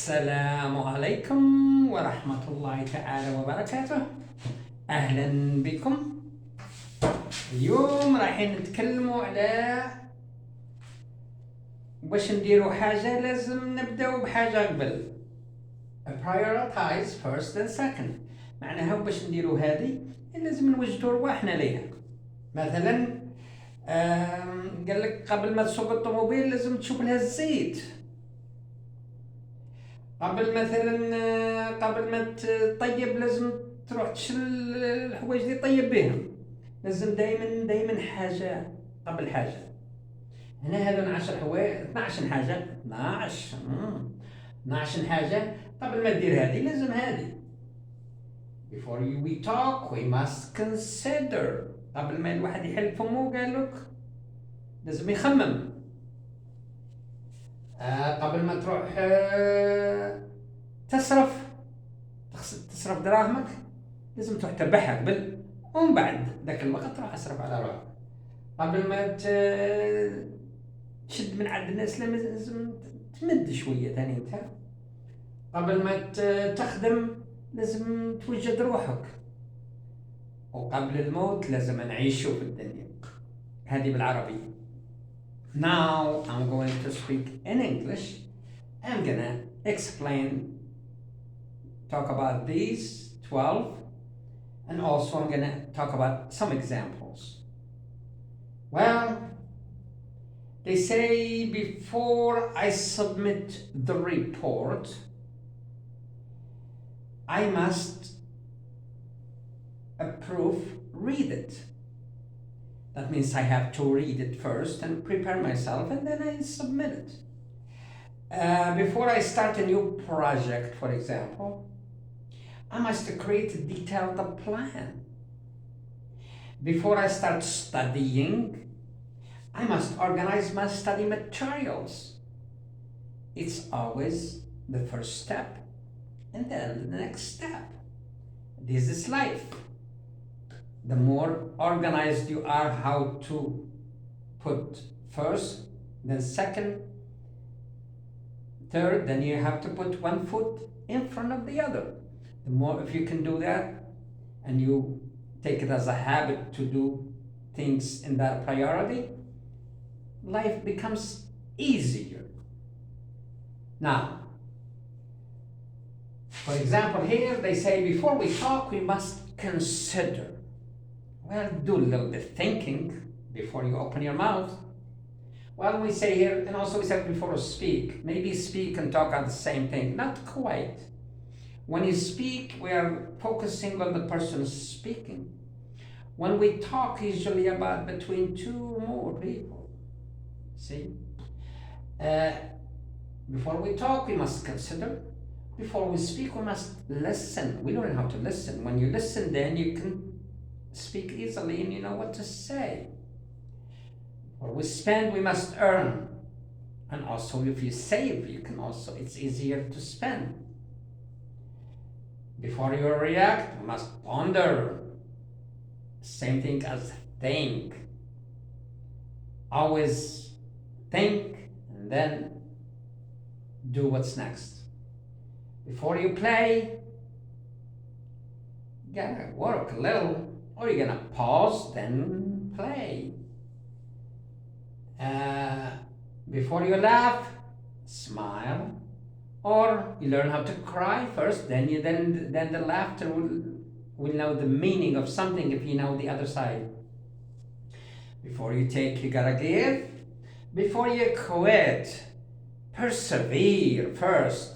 السلام عليكم ورحمة الله تعالى وبركاته. أهلا بكم. اليوم رايحين نتكلموا على باش نديروا حاجة لازم نبداو بحاجة قبل. prioritize first and second. معناها باش نديروا هذه لازم نوجدوا رواحنا ليها. مثلا قال لك قبل ما تسوق الطوموبيل لازم تشوف لها الزيت. قبل ما تطيب لازم تروح تشل الحوايج اللي طيب بهم. لازم دائما حاجة قبل حاجة. هنا هذا 10 حوايج 12 حاجة 12 حاجة قبل ما تدير هذه لازم هذه. Before we talk we must consider. قبل ما الواحد يحل فمه قال لك لازم يخمم. قبل ما تروح تصرف دراهمك لازم تروح تربحها قبل ومن بعد ذاك الوقت تروح تصرف على روحك. قبل ما تشد من عند الناس لازم تمد شوية ثاني انت. قبل ما تخدم لازم توجد روحك. وقبل الموت لازم نعيشوا في الدنيا. هذه بالعربية. Now I'm going to speak in English. I'm gonna talk about these 12, and also I'm gonna talk about some examples. Well, they say before I submit the report, I must read it. That means I have to read it first and prepare myself, and then I submit it. Before I start a new project, for example, I must create a detailed plan. Before I start studying, I must organize my study materials. It's always the first step and then the next step. This is life. The more organized you are how to put first, then second, third, then you have to put one foot in front of the other. The more, if you can do that and you take it as a habit to do things in that priority, life becomes easier. Now, for example, here they say before we talk we must consider. Well, do a little bit thinking before you open your mouth. Well, we say here, and also we said before speak. Maybe speak and talk are the same thing. Not quite. When you speak, we are focusing on the person speaking. When we talk, usually about between 2 or more people. See? Before we talk, we must consider. Before we speak, we must listen. We learn how to listen. When you listen, then you can speak easily and you know what to say. Before we spend, we must earn. And also if you save, you can also, it's easier to spend. Before you react, you must ponder. Same thing as think. Always think and then do what's next. Before you play, you gotta work a little. Or you're gonna pause, then play. Before you laugh, smile. Or you learn how to cry first, then the laughter will know the meaning of something if you know the other side. Before you take, you gotta give. Before you quit, persevere first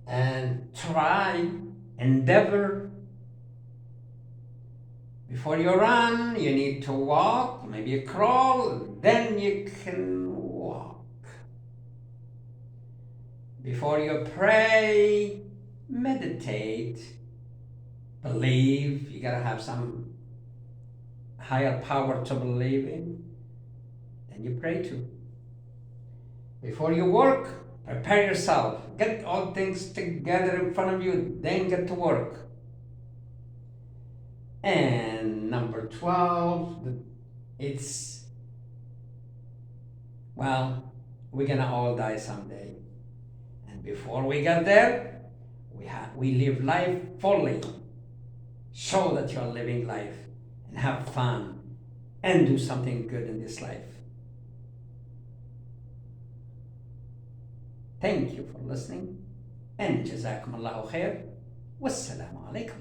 and try, endeavor. Before you run, you need to walk, maybe you crawl, then you can walk. Before you pray, meditate, believe. You gotta have some higher power to believe in, then you pray to. Before you work, prepare yourself. Get all things together in front of you, then get to work. And number 12, it's, well, we're gonna all die someday. And before we get there, we live life fully. Show that you're living life and have fun and do something good in this life. Thank you for listening and جزاكم الله خير والسلام عليكم.